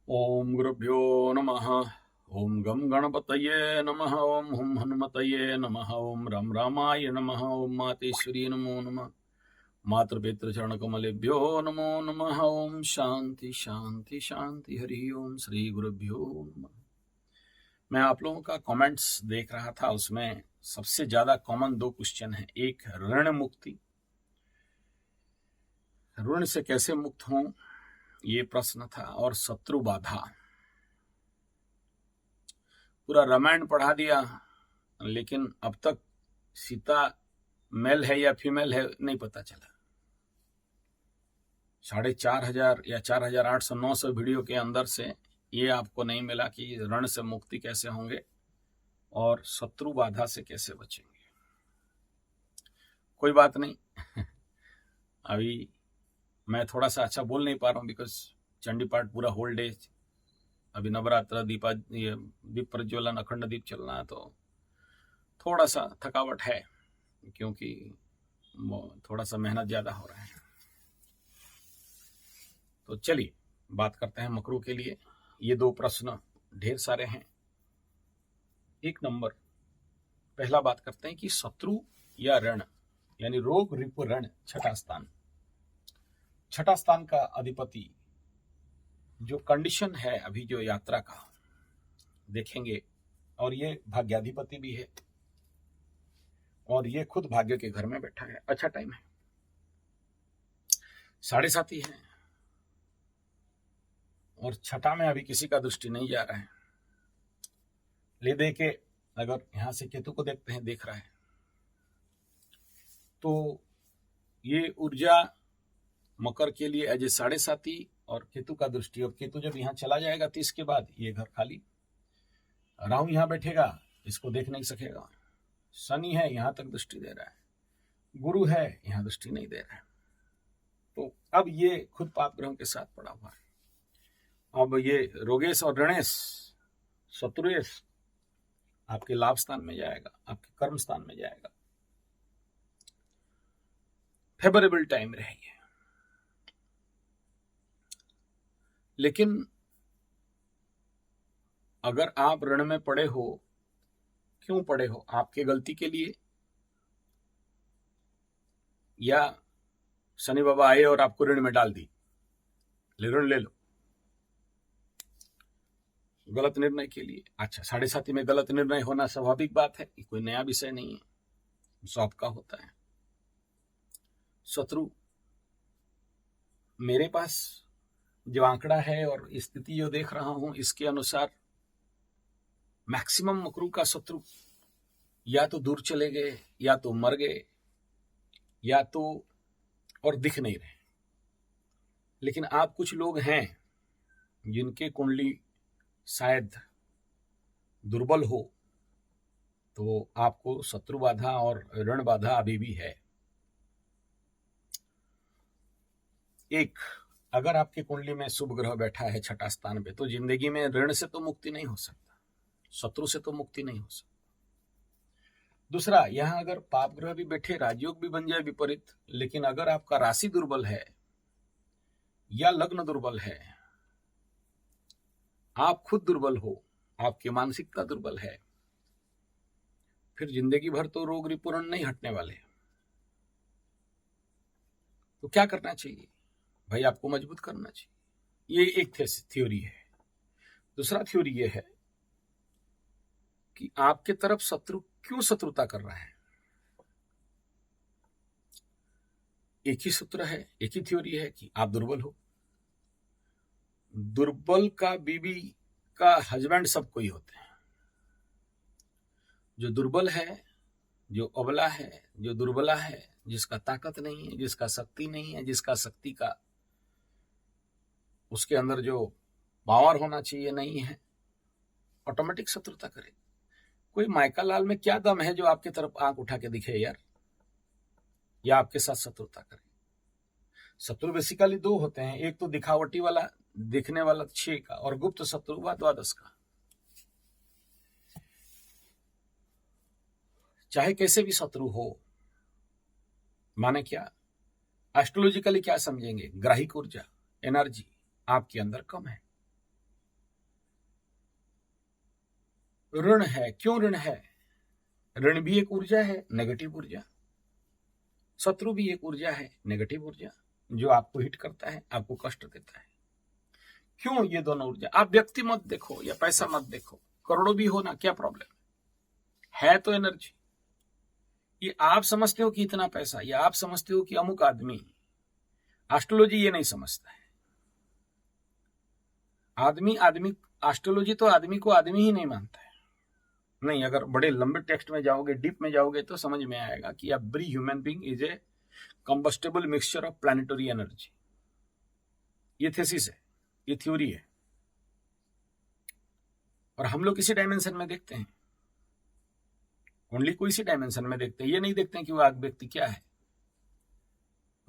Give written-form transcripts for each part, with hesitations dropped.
ओम गुरुभ्यो नमः। ओम गम गणपतये नमः। ओम हुम हनुमतये नमः। ओम राम रामाय नमः। ओम मातेश्वरी नमो नमः। मातृपितृचरण कमलेभ्यो नमो नमः। ओम शांति शांति शांति। हरि ओम श्री गुरुभ्यो नमः। मैं आप लोगों का कमेंट्स देख रहा था, उसमें सबसे ज्यादा कॉमन दो क्वेश्चन है। एक ऋण मुक्ति, ऋण से कैसे मुक्त हों, ये प्रश्न था, और शत्रु बाधा। पूरा रामायण पढ़ा दिया, लेकिन अब तक सीता मेल है या फीमेल है नहीं पता चला। 4,500 या 4,800-900 वीडियो के अंदर से ये आपको नहीं मिला कि ऋण से मुक्ति कैसे होंगे और शत्रु बाधा से कैसे बचेंगे। कोई बात नहीं। अभी मैं थोड़ा सा अच्छा बोल नहीं पा रहा हूँ, बिकॉज चंडी पाठ पूरा होल डे, अभी नवरात्र, दीप प्रज्वलन, अखंड दीप चलना है, तो थोड़ा सा थकावट है, क्योंकि थोड़ा सा मेहनत ज्यादा हो रहा है। तो चलिए बात करते हैं मकरू के लिए। ये दो प्रश्न ढेर सारे हैं। एक नंबर, पहला बात करते हैं कि शत्रु या ऋण, यानी रोग रिपु ऋण, छठा स्थान। छठा स्थान का अधिपति जो कंडीशन है अभी जो यात्रा का देखेंगे, और ये भाग्याधिपति भी है, और ये खुद भाग्य के घर में बैठा है। अच्छा टाइम है, 7.5 है, और छठा में अभी किसी का दृष्टि नहीं जा रहा है। ले दे के अगर यहां से केतु को देखते हैं, देख रहा है, तो ये ऊर्जा मकर के लिए एज ए 7.5 और केतु का दृष्टि। और केतु जब यहां चला जाएगा 30 के बाद, ये घर खाली। राहु यहां बैठेगा, इसको देख नहीं सकेगा। शनि है, यहां तक दृष्टि दे रहा है। गुरु है, यहां दृष्टि नहीं दे रहा है। तो अब ये खुद पाप ग्रहों के साथ पड़ा हुआ है। अब ये रोगेश और ऋणेश, शत्रुएश आपके लाभ स्थान में जाएगा, आपके कर्म स्थान में जाएगा। फेवरेबल टाइम रहेगी। लेकिन अगर आप ऋण में पड़े हो, क्यों पड़े हो? आपके गलती के लिए, या शनि बाबा आए और आपको ऋण में डाल दी, ऋण ले लो, गलत निर्णय के लिए। अच्छा, 7.5 में गलत निर्णय होना स्वाभाविक बात है, कोई नया विषय नहीं है, सबका होता है। शत्रु, मेरे पास जो आंकड़ा है और स्थिति जो देख रहा हूं, इसके अनुसार मैक्सिमम मकरू का शत्रु या तो दूर चले गए, या तो मर गए, या तो और दिख नहीं रहे। लेकिन आप कुछ लोग हैं जिनके कुंडली शायद दुर्बल हो, तो आपको शत्रु बाधा और ऋण बाधा अभी भी है। एक, अगर आपके कुंडली में शुभ ग्रह बैठा है छठा स्थान पे, तो जिंदगी में ऋण से तो मुक्ति नहीं हो सकता, शत्रु से तो मुक्ति नहीं हो सकती। दूसरा, यहां अगर पाप ग्रह भी बैठे, राजयोग भी बन जाए विपरीत, लेकिन अगर आपका राशि दुर्बल है या लग्न दुर्बल है, आप खुद दुर्बल हो, आपकी मानसिकता दुर्बल है, फिर जिंदगी भर तो रोग रिपुरण नहीं हटने वाले। तो क्या करना चाहिए भाई? आपको मजबूत करना चाहिए। ये एक थ्योरी है। दूसरा थ्योरी ये है कि आपके तरफ शत्रु क्यों शत्रुता कर रहा है। एक ही सूत्र है, एक ही थ्योरी है कि आप दुर्बल हो। दुर्बल का बीबी का हस्बैंड सब कोई होते हैं। जो दुर्बल है, जो अबला है, जो दुर्बला है, जिसका ताकत नहीं है, जिसका शक्ति नहीं है, जिसका शक्ति का उसके अंदर जो पावर होना चाहिए नहीं है, ऑटोमेटिक शत्रुता करे। कोई माइका लाल में क्या दम है जो आपकी तरफ आंख उठा के दिखे यार, या आपके साथ शत्रुता करे? शत्रु बेसिकली दो होते हैं, एक तो दिखावटी वाला, दिखने वाला 6 का, और गुप्त शत्रु हुआ 12 का। चाहे कैसे भी शत्रु हो, माने क्या, एस्ट्रोलॉजिकली क्या समझेंगे, ग्राहिक ऊर्जा, एनर्जी आपके अंदर कम है। ऋण है। क्यों ऋण है? ऋण भी एक ऊर्जा है, नेगेटिव ऊर्जा। शत्रु भी एक ऊर्जा है, नेगेटिव ऊर्जा, जो आपको हिट करता है, आपको कष्ट देता है। क्यों ये दोनों ऊर्जा? आप व्यक्ति मत देखो या पैसा मत देखो, करोड़ों भी हो ना, क्या प्रॉब्लम है तो एनर्जी। ये आप समझते हो कि इतना पैसा, या आप समझते हो कि अमुक आदमी, एस्ट्रोलॉजी ये नहीं समझता है। आदमी एस्ट्रोलॉजी तो आदमी को आदमी ही नहीं मानता है। नहीं, अगर बड़े लंबे टेक्स्ट में जाओगे, डीप में जाओगे, तो समझ में आएगा कि every human being is a combustible mixture of planetary energy. ये थीसिस है, ये थ्योरी है, और हम लोग इसी डायमेंशन में देखते हैं, ओनली को इसी डायमेंशन में देखते हैं। ये नहीं देखते हैं कि वो व्यक्ति क्या है।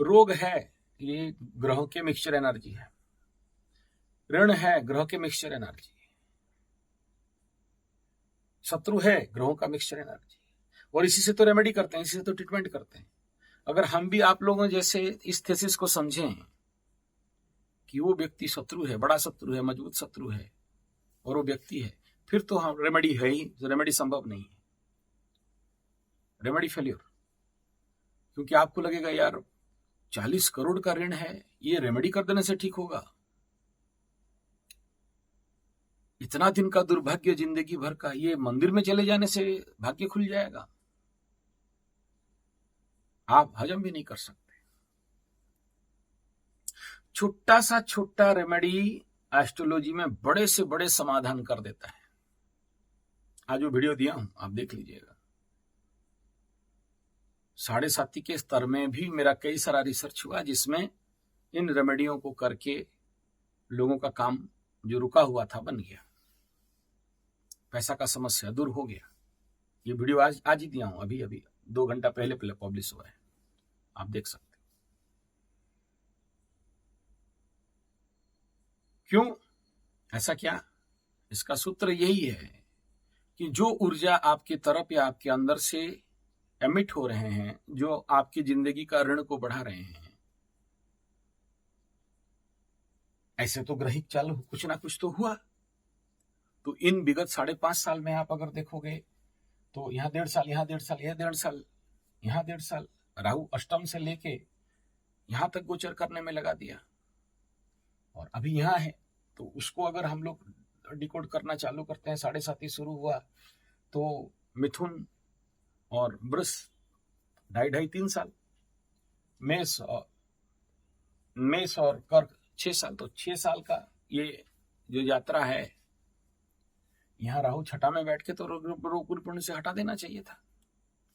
रोग है, ये ग्रहों के मिक्सचर एनर्जी है। ऋण है, ग्रहों के मिक्सचर एनर्जी। शत्रु है, ग्रहों का मिक्सचर एनर्जी। और इसी से तो रेमेडी करते हैं, इसी से तो ट्रीटमेंट करते हैं। अगर हम भी आप लोगों जैसे इस थीसिस को समझें कि वो व्यक्ति शत्रु है, बड़ा शत्रु है, मजबूत शत्रु है, और वो व्यक्ति है, फिर तो हम रेमेडी है ही, रेमेडी संभव नहीं है, रेमेडी फेलियर। क्योंकि आपको लगेगा यार 40 करोड़ का ऋण है, ये रेमेडी कर देने से ठीक होगा। इतना दिन का दुर्भाग्य जिंदगी भर का, ये मंदिर में चले जाने से भाग्य खुल जाएगा। आप हजम भी नहीं कर सकते। छोटा सा छोटा रेमेडी एस्ट्रोलॉजी में बड़े से बड़े समाधान कर देता है। आज वो वीडियो दिया हूं, आप देख लीजिएगा। 7.5 के स्तर में भी मेरा कई सारा रिसर्च हुआ, जिसमें इन रेमेडियों को करके लोगों का काम जो रुका हुआ था बन गया, पैसा का समस्या दूर हो गया। ये वीडियो आज ही दिया हूं, अभी 2 घंटा पहले पब्लिश हुआ है, आप देख सकते हैं। क्यों ऐसा? क्या इसका सूत्र यही है कि जो ऊर्जा आपकी तरफ या आपके अंदर से एमिट हो रहे हैं, जो आपकी जिंदगी का ऋण को बढ़ा रहे हैं, ऐसे तो ग्रहिक चाल कुछ ना कुछ तो हुआ। तो इन विगत 5.5 साल में आप अगर देखोगे तो यहाँ 1.5 साल, यहाँ 1.5 साल, यहाँ 1.5 साल, यहाँ 1.5 साल, राहु अष्टम से लेके यहां तक गोचर करने में लगा दिया, और अभी यहाँ है। तो उसको अगर हम लोग डिकोड करना चालू करते हैं, 7.5 शुरू हुआ तो मिथुन और वृष 2.5-3 साल, मेष और कर्क 6 साल, तो 6 साल का ये जो यात्रा है, यहाँ राहु छठा में बैठ के तो रोग पूर्ण से हटा देना चाहिए था।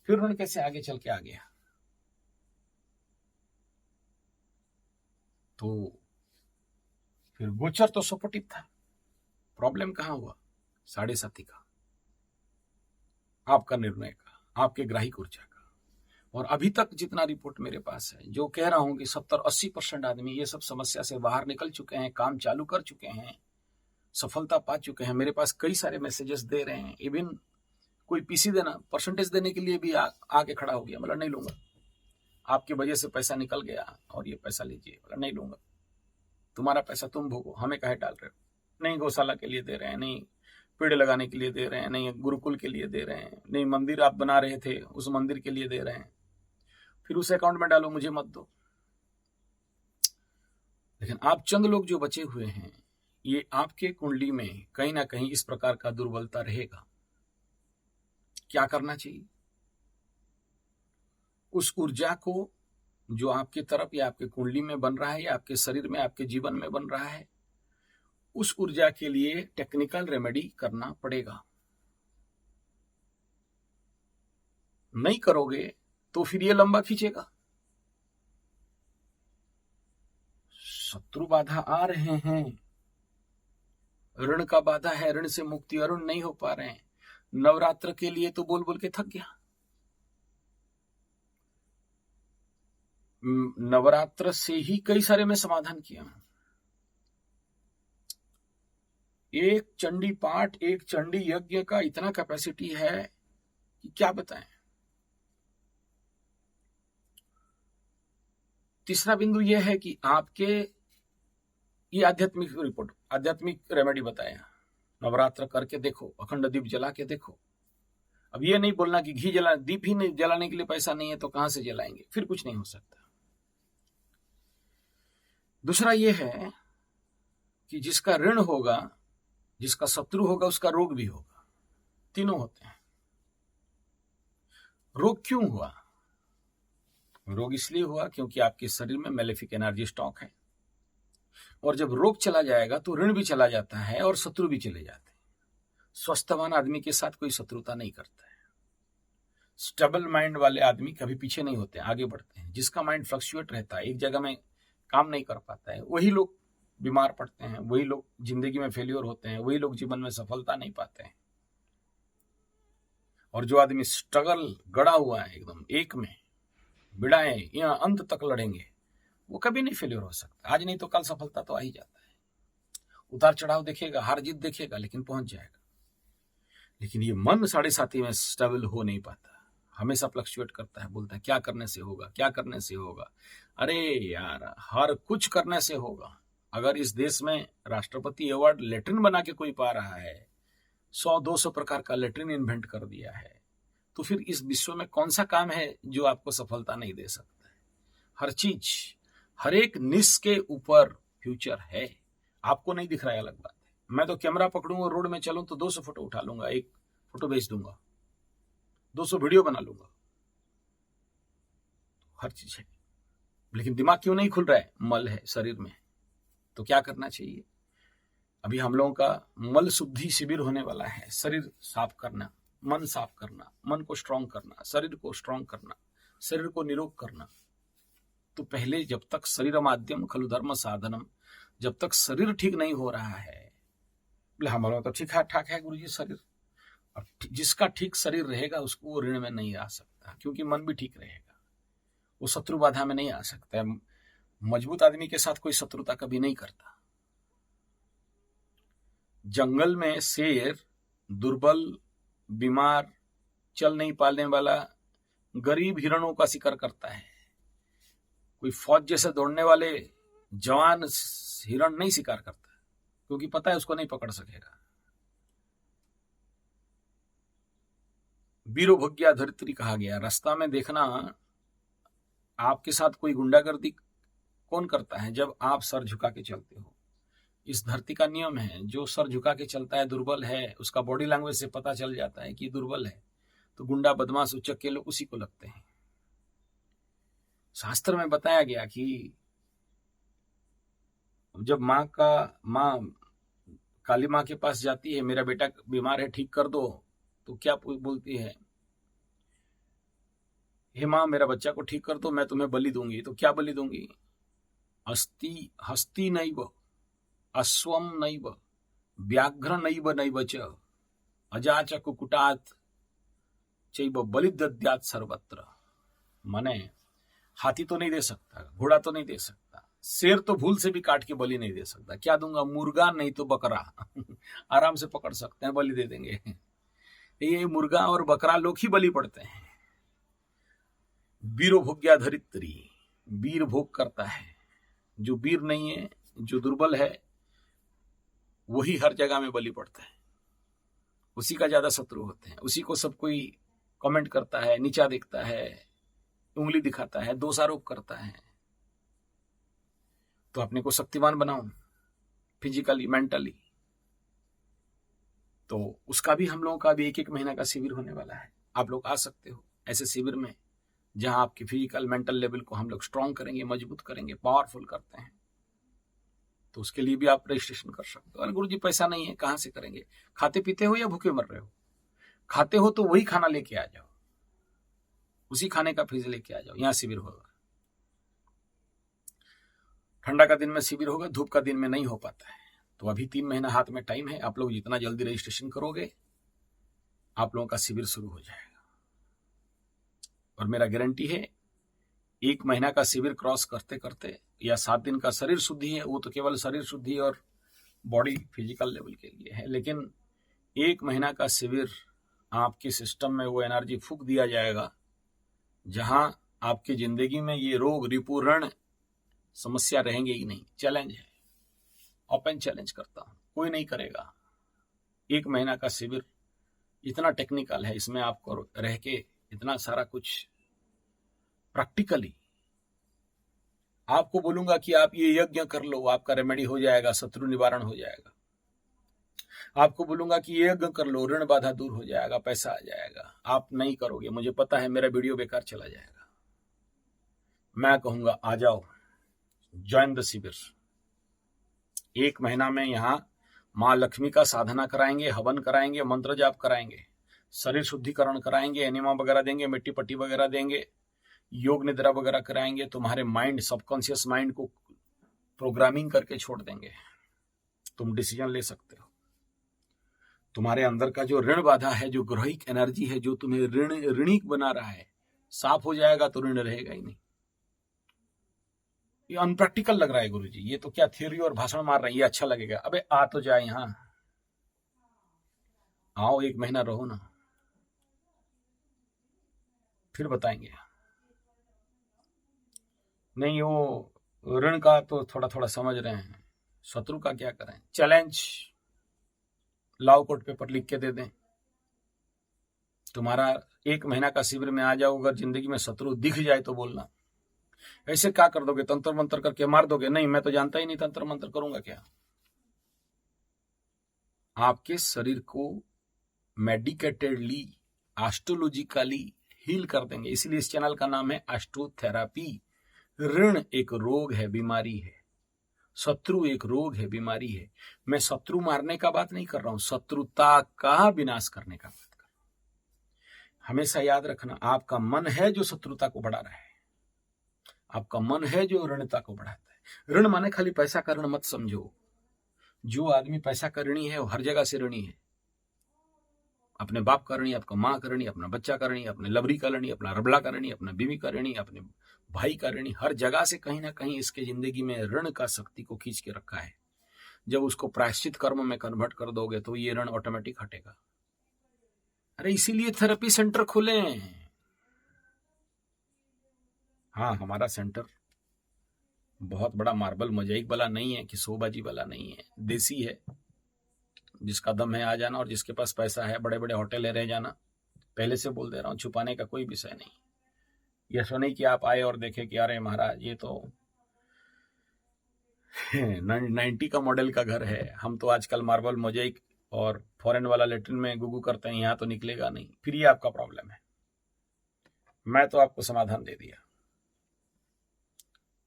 फिर उन्होंने कैसे आगे चल के आ गया? तो फिर गोचर तो सपोर्टिव था, प्रॉब्लम कहां हुआ? 7.5 का, आपका निर्णय का, आपके ग्राहिक ऊर्जा का। और अभी तक जितना रिपोर्ट मेरे पास है, जो कह रहा हूं कि 70-80% आदमी ये सब समस्या से बाहर निकल चुके हैं, काम चालू कर चुके हैं, सफलता पा चुके हैं। मेरे पास कई सारे मैसेजेस दे रहे हैं, इवन कोई पीसी देना, परसेंटेज देने के लिए भी आके खड़ा हो गया, मतलब नहीं लूंगा, आपकी वजह से पैसा निकल गया और ये पैसा लीजिए, मतलब नहीं लूंगा, तुम्हारा पैसा तुम भोगो, हमें काहे डाल रहे हो? नहीं गौशाला के लिए दे रहे हैं, नहीं पेड़ लगाने के लिए दे रहे हैं, नहीं गुरुकुल के लिए दे रहे हैं, नहीं मंदिर आप बना रहे थे उस मंदिर के लिए दे रहे हैं, फिर उस अकाउंट में डालो, मुझे मत दो। लेकिन आप चंद लोग जो बचे हुए हैं, ये आपके कुंडली में कहीं ना कहीं इस प्रकार का दुर्बलता रहेगा। क्या करना चाहिए? उस ऊर्जा को जो आपकी तरफ या आपके कुंडली में बन रहा है, या आपके शरीर में, आपके जीवन में बन रहा है, उस ऊर्जा के लिए टेक्निकल रेमेडी करना पड़ेगा। नहीं करोगे तो फिर ये लंबा खींचेगा। शत्रु बाधा आ रहे हैं, ऋण का बाधा है, ऋण से मुक्ति, अरुण नहीं हो पा रहे हैं। नवरात्र के लिए तो बोल बोल के थक गया। नवरात्र से ही कई सारे मैं समाधान किया हूं। एक चंडी पाठ, एक चंडी यज्ञ का इतना कैपेसिटी है कि क्या बताएं। तीसरा बिंदु यह है कि आपके ये आध्यात्मिक रिपोर्ट, आध्यात्मिक रेमेडी बताया, नवरात्र करके देखो, अखंड दीप जला के देखो। अब ये नहीं बोलना कि घी जला, दीप ही नहीं जलाने के लिए पैसा नहीं है तो कहां से जलाएंगे, फिर कुछ नहीं हो सकता। दूसरा ये है कि जिसका ऋण होगा, जिसका शत्रु होगा, उसका रोग भी होगा। तीनों होते हैं। रोग क्यों हुआ? रोग इसलिए हुआ क्योंकि आपके शरीर में मैलेफिक एनर्जी स्टॉक है, और जब रोग चला जाएगा तो ऋण भी चला जाता है और शत्रु भी चले जाते हैं। स्वस्थवान आदमी के साथ कोई शत्रुता नहीं करता है। स्टेबल माइंड वाले आदमी कभी पीछे नहीं होते, आगे बढ़ते हैं। जिसका माइंड फ्लक्चुएट रहता है, एक जगह में काम नहीं कर पाता है, वही लोग बीमार पड़ते हैं, वही लोग जिंदगी में फेल्योर होते हैं, वही लोग जीवन में सफलता नहीं पाते हैं। और जो आदमी स्ट्रगल गड़ा हुआ है, एकदम एक में बिड़ाए या अंत तक लड़ेंगे, वो कभी नहीं फेल्योर हो सकता। आज नहीं तो कल सफलता तो आ ही जाता है। उतार चढ़ाव देखेगा, हार जीत देखेगा, लेकिन पहुंच जाएगा। लेकिन ये मन 7.5 में स्टेबल हो नहीं पाता, हमेशा फ्लक्चुएट करता है, बोलता है क्या करने से होगा, क्या करने से होगा। अरे यार, हर कुछ करने से होगा। अगर इस देश में राष्ट्रपति अवार्ड लेटरिन बना के कोई पा रहा है, 100-200 प्रकार का लेटरिन इन्वेंट कर दिया है, तो फिर इस विश्व में कौन सा काम है जो आपको सफलता नहीं दे सकता है? हर चीज, हर एक निश के ऊपर फ्यूचर है। आपको नहीं दिख रहा है, अलग बात है। मैं तो कैमरा पकड़ूंगा, रोड में चलूं तो 200 फोटो उठा लूंगा, 1 फोटो भेज दूंगा, 200 वीडियो बना लूंगा, हर चीज है। लेकिन दिमाग क्यों नहीं खुल रहा है? मल है शरीर में। तो क्या करना चाहिए? अभी हम लोगों का मल शुद्धि शिविर होने वाला है। शरीर साफ करना, मन साफ करना, मन को स्ट्रांग करना, शरीर को स्ट्रांग करना, शरीर को निरोग करना। तो पहले जब तक शरीर माध्यम खलु धर्म साधनम, जब तक शरीर ठीक नहीं हो रहा है, हमारा तो ठीक ठाक है गुरुजी शरीर। और जिसका ठीक शरीर रहेगा उसको वो ऋण में नहीं आ सकता, क्योंकि मन भी ठीक रहेगा, वो शत्रु बाधा में नहीं आ सकता है। मजबूत आदमी के साथ कोई शत्रुता कभी नहीं करता। जंगल में शेर दुर्बल, बीमार, चल नहीं पाने वाला गरीब हिरणों का शिकार करता है। कोई फौज जैसे दौड़ने वाले जवान हिरण नहीं शिकार करता, क्योंकि पता है उसको नहीं पकड़ सकेगा। वीरो भग्या धरित्री कहा गया। रास्ता में देखना, आपके साथ कोई गुंडागर्दी कौन करता है? जब आप सर झुका के चलते हो। इस धरती का नियम है, जो सर झुका के चलता है दुर्बल है। उसका बॉडी लैंग्वेज से पता चल जाता है कि दुर्बल है। तो गुंडा, बदमाश, उचक्के लोग उसी को लगते हैं। शास्त्र में बताया गया कि जब माँ काली माँ के पास जाती है, मेरा बेटा बीमार है, ठीक कर दो, तो क्या बोलती है? हे माँ, मेरा बच्चा को ठीक कर दो, मैं तुम्हें बलि दूंगी। तो क्या बलि दूंगी? हस्ती नैव, अश्वम नैव, व्याघ्र नैव नैव च, अजाच कुकुटात चैव बलिदद्यात् सर्वत्र। माने हाथी तो नहीं दे सकता, घोड़ा तो नहीं दे सकता, शेर तो भूल से भी काट के बलि नहीं दे सकता। क्या दूंगा? मुर्गा नहीं तो बकरा। आराम से पकड़ सकते हैं, बलि दे देंगे। ये मुर्गा और बकरा लोग ही बलि पड़ते हैं। वीरो भोग्या धरित्री, वीर भोग करता है। जो वीर नहीं है, जो दुर्बल है, वही हर जगह में बलि पड़ता है। उसी का ज्यादा शत्रु होते हैं। उसी को सब कोई कमेंट करता है, नीचा देखता है, उंगली दिखाता है, दोषारोप करता है। तो अपने को शक्तिमान बनाओ, फिजिकली, मेंटली। तो उसका भी हम लोगों का भी 1-1 महीना का शिविर होने वाला है। आप लोग आ सकते हो ऐसे शिविर में, जहां आपकी फिजिकल मेंटल लेवल को हम लोग स्ट्रांग करेंगे, मजबूत करेंगे, पावरफुल करते हैं। तो उसके लिए भी आप रजिस्ट्रेशन कर सकते हो। अरे गुरुजी पैसा नहीं है, कहां से करेंगे? खाते पीते हो या भूखे मर रहे हो? खाते हो तो वही खाना लेके आ जाओ, उसी खाने का फ्रिज लेके आ जाओ। यहां शिविर होगा। ठंडा का दिन में शिविर होगा, धूप का दिन में नहीं हो पाता है। तो अभी 3 महीना हाथ में टाइम है। आप लोग जितना जल्दी रजिस्ट्रेशन करोगे, आप लोगों का शिविर शुरू हो जाएगा। और मेरा गारंटी है, 1 महीना का शिविर क्रॉस करते करते, या 7 दिन का शरीर शुद्धि है, वो तो केवल शरीर शुद्धि और बॉडी फिजिकल लेवल के लिए है। लेकिन 1 महीना का शिविर आपके सिस्टम में वो एनर्जी फूंक दिया जाएगा, जहां आपकी जिंदगी में ये रोग, रिपु, ऋण समस्या रहेंगे ही नहीं। चैलेंज है, ओपन चैलेंज करता हूं, कोई नहीं करेगा। 1 महीना का शिविर इतना टेक्निकल है, इसमें आपको रह के इतना सारा कुछ प्रैक्टिकली आपको बोलूंगा कि आप ये यज्ञ कर लो, आपका रेमेडी हो जाएगा, शत्रु निवारण हो जाएगा। आपको बोलूंगा कि ये यज्ञ कर लो, ऋण बाधा दूर हो जाएगा, पैसा आ जाएगा। आप नहीं करोगे, मुझे पता है, मेरा वीडियो बेकार चला जाएगा। मैं कहूंगा आ जाओ, ज्वाइन द शिविर। 1 महीना में यहां मां लक्ष्मी का साधना कराएंगे, हवन कराएंगे, मंत्र जाप कराएंगे, शरीर शुद्धिकरण कराएंगे, एनिमा वगैरह देंगे, मिट्टी पट्टी वगैरह देंगे, योग निद्रा वगैरह कराएंगे। तुम्हारे माइंड, सबकॉन्शियस माइंड को प्रोग्रामिंग करके छोड़ देंगे। तुम डिसीजन ले सकते हो। तुम्हारे अंदर का जो ऋण बाधा है, जो ग्रहिक एनर्जी है, जो तुम्हें ऋणिक बना रहा है, साफ हो जाएगा तो ऋण रहेगा ही नहीं। ये अनप्रैक्टिकल लग रहा है गुरुजी, ये तो क्या थ्योरी और भाषण मार रहे हैं, ये अच्छा लगेगा। अबे आ तो जाए, यहां आओ, 1 महीना रहो ना, फिर बताएंगे। नहीं, वो ऋण का तो थोड़ा थोड़ा समझ रहे हैं, शत्रु का क्या करें। चैलेंज लाओ, कोर्ट पेपर लिख के दे दें, तुम्हारा 1 महीना का शिविर में आ जाओ, अगर जिंदगी में शत्रु दिख जाए तो बोलना। ऐसे क्या कर दोगे, तंत्र मंत्र करके मार दोगे? नहीं, मैं तो जानता ही नहीं, तंत्र मंत्र करूंगा क्या। आपके शरीर को मेडिकेटेडली, एस्ट्रोलॉजिकली हील कर देंगे। इसलिए इस चैनल का नाम है एस्ट्रोथेरापी। ऋण एक रोग है, बीमारी है, शत्रु एक रोग है, बीमारी है। मैं शत्रु मारने का बात नहीं कर रहा हूं, शत्रुता का विनाश करने का बात कर रहा हूं। हमेशा याद रखना, आपका मन है जो शत्रुता को बढ़ा रहा है, आपका मन है जो ऋणता को बढ़ाता है। ऋण माने खाली पैसा का ऋण मत समझो। जो आदमी पैसा का ऋणी है वो हर जगह से ऋणी है। अपने बाप का ऋणी, आपका माँ का ऋणी, अपना बच्चा का ऋणी, अपने लवरी का ऋणी, अपना रबला का ऋणी, अपना बीवी का ऋणी, अपने भाई का ऋणी। हर जगह से कहीं ना कहीं इसके जिंदगी में ऋण का शक्ति को खींच के रखा है। जब उसको प्रायश्चित कर्म में कन्वर्ट कर दोगे तो ये ऋण ऑटोमेटिक हटेगा। अरे इसीलिए थेरेपी सेंटर खुले हैं। हाँ, हमारा सेंटर बहुत बड़ा मार्बल मोजाइक वाला नहीं है कि शोबाजी वाला नहीं है, देसी है। जिसका दम है आ जाना, और जिसके पास पैसा है, बड़े बड़े होटल है, रह जाना। पहले से बोल दे रहा हूं, छुपाने का कोई विषय नहीं। यह सो नहीं कि आप आए और देखे कि अरे महाराज ये तो 90 का मॉडल का घर है। हम तो आजकल मार्बल मोजाइक और फॉरेन वाला लेटरिन में गुगू करते हैं, यहां तो निकलेगा नहीं। फिर ये आपका प्रॉब्लम है। मैं तो आपको समाधान दे दिया।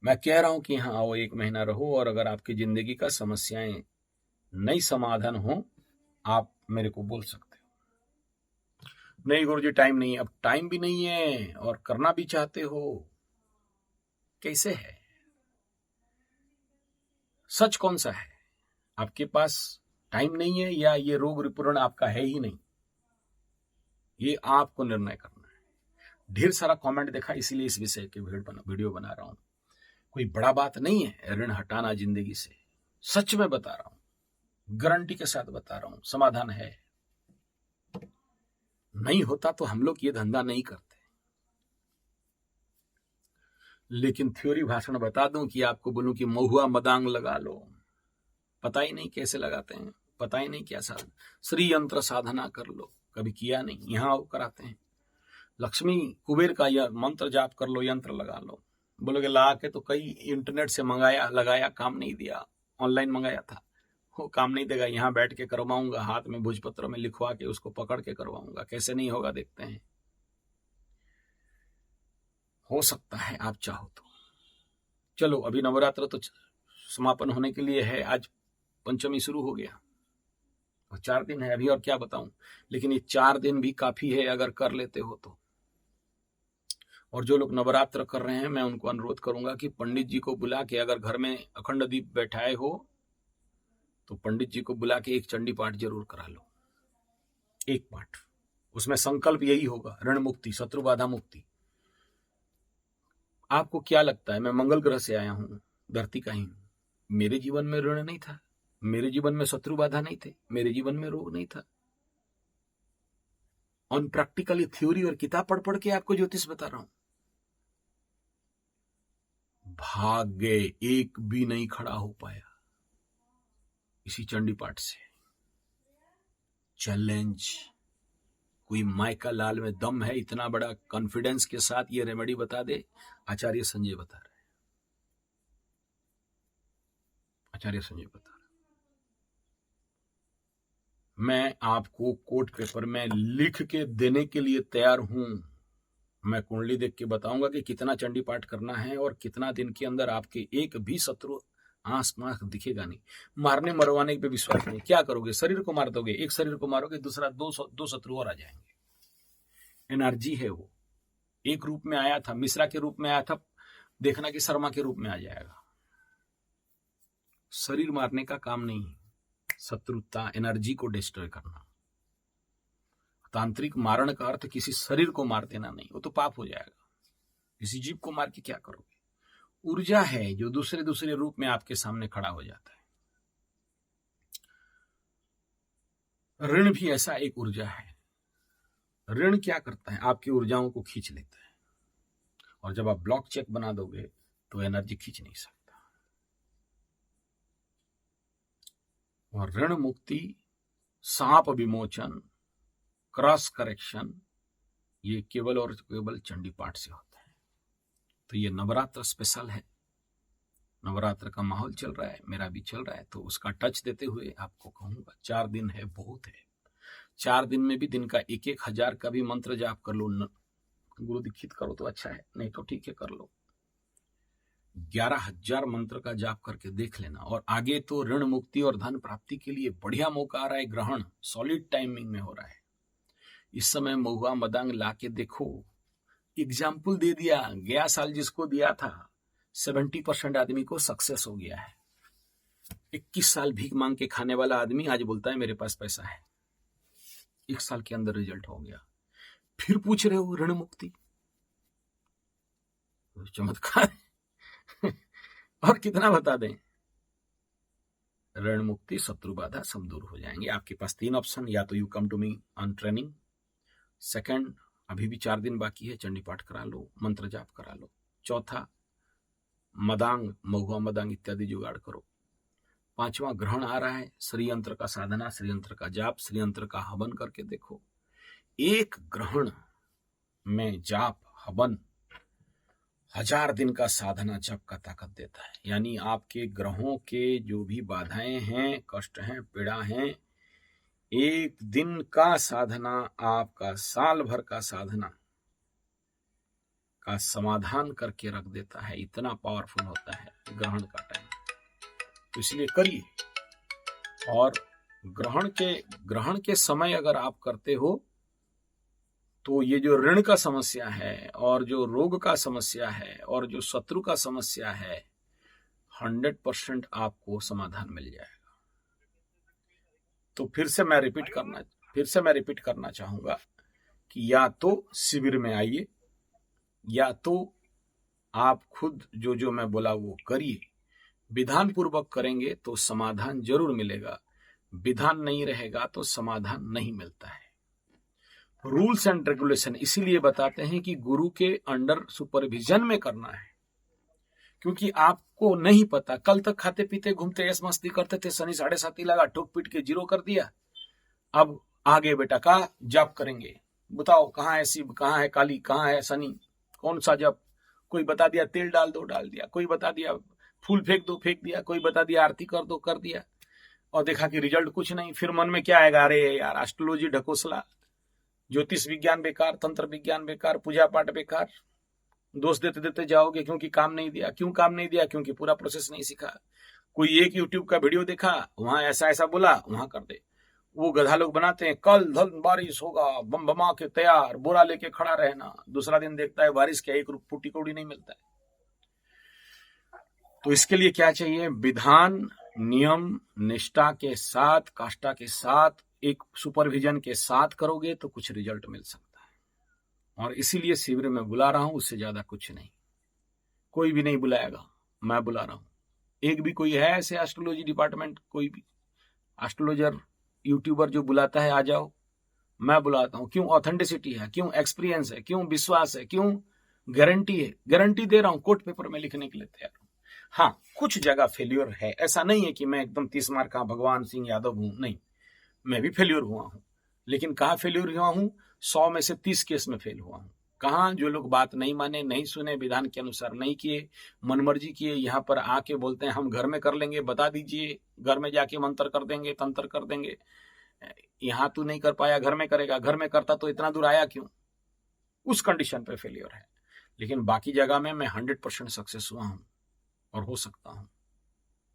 मैं कह रहा हूं कि यहां आओ, 1 महीना रहो, और अगर आपकी जिंदगी का समस्याएं नई समाधान हो, आप मेरे को बोल सकते हो। नहीं गुरुजी टाइम नहीं है। अब टाइम भी नहीं है और करना भी चाहते हो, कैसे है? सच कौन सा है? आपके पास टाइम नहीं है या ये रोग रिपूर्ण आपका है ही नहीं? ये आपको निर्णय करना है। ढेर सारा कमेंट देखा, इसीलिए इस विषय के वीडियो बना रहा हूं। कोई बड़ा बात नहीं है ऋण हटाना जिंदगी से। सच में बता रहा हूं, गारंटी के साथ बता रहा हूं, समाधान है। नहीं होता तो हम लोग ये धंधा नहीं करते। लेकिन थ्योरी भाषण बता दूं कि आपको बोलूं कि महुआ मदांग लगा लो, पता ही नहीं कैसे लगाते हैं, पता ही नहीं क्या साधन। श्री यंत्र साधना कर लो, कभी किया नहीं, यहां कराते हैं। लक्ष्मी कुबेर का यह मंत्र जाप कर लो, यंत्र लगा लो। बोलोगे ला के तो कई इंटरनेट से मंगाया, लगाया, काम नहीं दिया। ऑनलाइन मंगाया था, वो काम नहीं देगा। यहां बैठ के करवाऊंगा, हाथ में भोजपत्र में लिखवा के उसको पकड़ के करवाऊंगा। कैसे नहीं होगा देखते हैं। हो सकता है आप चाहो तो। चलो, अभी नवरात्र तो समापन होने के लिए है, आज पंचमी शुरू हो गया और 4 दिन है अभी, और क्या बताऊं। लेकिन ये 4 दिन भी काफी है अगर कर लेते हो तो। और जो लोग नवरात्र कर रहे हैं, मैं उनको अनुरोध करूंगा कि पंडित जी को बुला के, अगर घर में अखंड दीप बैठाए हो तो पंडित जी को बुला के एक चंडी पाठ जरूर करा लो। एक पाठ, उसमें संकल्प यही होगा, ऋण मुक्ति, शत्रु बाधा मुक्ति। आपको क्या लगता है मैं मंगल ग्रह से आया हूं, धरती का ही हूं। मेरे जीवन में ऋण नहीं था, मेरे जीवन में शत्रु बाधा नहीं थे, मेरे जीवन में रोग नहीं था। ऑन प्रैक्टिकली थ्योरी और किताब पढ़ पढ़ के आपको ज्योतिष बता रहा हूं। भाग्य एक भी नहीं खड़ा हो पाया इसी चंडी पाठ से। चैलेंज। कोई माइका लाल में दम है, इतना बड़ा कॉन्फिडेंस के साथ ये रेमेडी बता दे? आचार्य संजय बता रहे, आचार्य संजय बता रहे। मैं आपको कोर्ट पेपर में लिख के देने के लिए तैयार हूं। मैं कुंडली देख के बताऊंगा कि कितना चंडी पाठ करना है और कितना दिन के अंदर आपके एक भी शत्रु आंख पांख दिखेगा नहीं। मारने मरवाने पे विश्वास नहीं। क्या करोगे? शरीर को मार दोगे, एक शरीर को मारोगे, दूसरा दो शत्रु और आ जाएंगे। एनर्जी है वो। एक रूप में आया था, मिश्रा के रूप में आया था, देखना कि शर्मा के रूप में आ जाएगा। शरीर मारने का काम नहीं, शत्रुता एनर्जी को डिस्ट्रॉय करना। तांत्रिक मारण का अर्थ किसी शरीर को मार देना नहीं, वो तो पाप हो जाएगा। किसी जीव को मार के क्या करोगे? ऊर्जा है जो दूसरे रूप में आपके सामने खड़ा हो जाता है। ऋण भी ऐसा एक ऊर्जा है। ऋण क्या करता है? आपकी ऊर्जाओं को खींच लेता है, और जब आप ब्लॉक चेक बना दोगे तो एनर्जी खींच नहीं सकता। और ऋण मुक्ति, सांप विमोचन, क्रॉस करेक्शन, ये केवल और केवल चंडी पाठ से होता है। तो ये नवरात्र स्पेशल है। नवरात्र का माहौल चल रहा है, मेरा भी चल रहा है, तो उसका टच देते हुए आपको कहूंगा 4 दिन है, बहुत है। 4 दिन में भी दिन का 1,000 का भी मंत्र जाप कर लो, गुरु दीक्षित करो तो अच्छा है, नहीं तो ठीक है कर लो। 11,000 मंत्र का जाप करके देख लेना। और आगे तो ऋण मुक्ति और धन प्राप्ति के लिए बढ़िया मौका आ रहा है। ग्रहण सॉलिड टाइमिंग में हो रहा है। इस समय महुआ मदांग ला के देखो। एग्जाम्पल दे दिया, गया साल जिसको दिया था 70% आदमी को सक्सेस हो गया है। 21 साल भीख मांग के खाने वाला आदमी आज बोलता है मेरे पास पैसा है। 1 साल के अंदर रिजल्ट हो गया। फिर पूछ रहे हो ऋण मुक्ति, चमत्कार। और कितना बता दें? ऋण मुक्ति, शत्रु बाधा सब दूर हो जाएंगे। आपके पास 3 ऑप्शन, या तो you come to me on training. Second, अभी भी 4 दिन बाकी है, चंडी पाठ करा लो, मंत्र जाप करा लो। चौथा, मदांग, महुआ मदांग इत्यादि जुगाड़ करो। 5वां, ग्रहण आ रहा है, श्रीयंत्र का साधना, श्रीयंत्र का जाप, श्रीयंत्र का हवन करके देखो। एक ग्रहण में जाप हवन 1000 दिन का साधना जप का ताकत देता है। यानी आपके ग्रहों के जो भी बाधाएं हैं, कष्ट हैं, पीड़ा हैं, एक दिन का साधना आपका साल भर का साधना का समाधान करके रख देता है। इतना पावरफुल होता है ग्रहण का टाइम, तो इसलिए करिए। और ग्रहण के समय अगर आप करते हो तो ये जो ऋण का समस्या है, और जो रोग का समस्या है, और जो शत्रु का समस्या है, 100% आपको समाधान मिल जाएगा। तो फिर से मैं रिपीट करना चाहूंगा कि या तो शिविर में आइए, या तो आप खुद जो मैं बोला वो करिए। विधान पूर्वक करेंगे तो समाधान जरूर मिलेगा, विधान नहीं रहेगा तो समाधान नहीं मिलता है। रूल्स एंड रेगुलेशन इसीलिए बताते हैं कि गुरु के अंडर सुपरविजन में करना है, क्योंकि आपको नहीं पता। कल तक खाते पीते घूमते ऐस मस्ती करते थे, शनि 7.5 लगा, ठोक पीट के 0 कर दिया। अब आगे बेटा का जप करेंगे, बताओ कहाँ है शिव, कहाँ है काली, कहाँ है शनि, कौन सा जप? कोई बता दिया तेल डाल दो, डाल दिया। कोई बता दिया फूल फेंक दो, फेंक दिया। कोई बता दिया आरती कर दो, कर दिया। और देखा कि रिजल्ट कुछ नहीं। फिर मन में क्या आएगा? अरे यार, एस्ट्रोलॉजी ढकोसला, ज्योतिष विज्ञान बेकार, तंत्र विज्ञान बेकार, पूजा पाठ बेकार। दोष देते देते जाओगे, क्योंकि काम नहीं दिया। क्यों काम नहीं दिया? क्योंकि पूरा प्रोसेस नहीं सीखा। कोई एक यूट्यूब का वीडियो देखा, वहां ऐसा ऐसा बोला, वहां कर दे। वो गधा लोग बनाते हैं, कल धन बारिश होगा, बम बमा के तैयार, बोरा लेके खड़ा रहना। दूसरा दिन देखता है बारिश क्या, 1 फूटी कौड़ी नहीं मिलता है। तो इसके लिए क्या चाहिए? विधान, नियम, निष्ठा के साथ, काष्ठा के साथ, एक सुपरविजन के साथ करोगे तो कुछ रिजल्ट मिल सकता है। और इसीलिए शिविर में बुला रहा हूं, उससे ज्यादा कुछ नहीं। कोई भी नहीं बुलाएगा, मैं बुला रहा हूं। एक भी कोई है ऐसे एस्ट्रोलॉजी डिपार्टमेंट, कोई भी एस्ट्रोलॉजर यूट्यूबर जो बुलाता है, आ जाओ, मैं बुलाता हूं। क्यों? ऑथेंटिसिटी है, क्यों एक्सपीरियंस है, क्यों विश्वास है, क्यों गारंटी है। गारंटी दे रहा हूं, कोर्ट पेपर में लिखने के लिए तैयार हूं। हाँ, कुछ जगह फेल्योर है। ऐसा नहीं है कि मैं एकदम 30 मार का भगवान सिंह यादव हूं, नहीं, मैं भी फेल्योर हुआ हूं। लेकिन कहाँ फेल्यूर हुआ हूं? 100 में से 30 केस में फेल हुआ हूं। कहाँ? जो लोग बात नहीं माने, नहीं सुने, विधान के अनुसार नहीं किए, मनमर्जी किए, यहाँ पर आके बोलते हैं हम घर में कर लेंगे, बता दीजिए, घर में जाके मंत्र कर देंगे, तंत्र कर देंगे। यहाँ तू नहीं कर पाया, घर में करेगा, घर में करता तो इतना दूर आया क्यों? उस कंडीशन पे फेलियर है। लेकिन बाकी जगह में मैं 100% सक्सेस हुआ हूं और हो सकता हूं।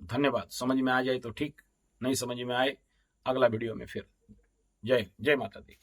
धन्यवाद। समझ में आ जाए तो ठीक, नहीं समझ में आए अगला वीडियो में फिर। जय माता दी।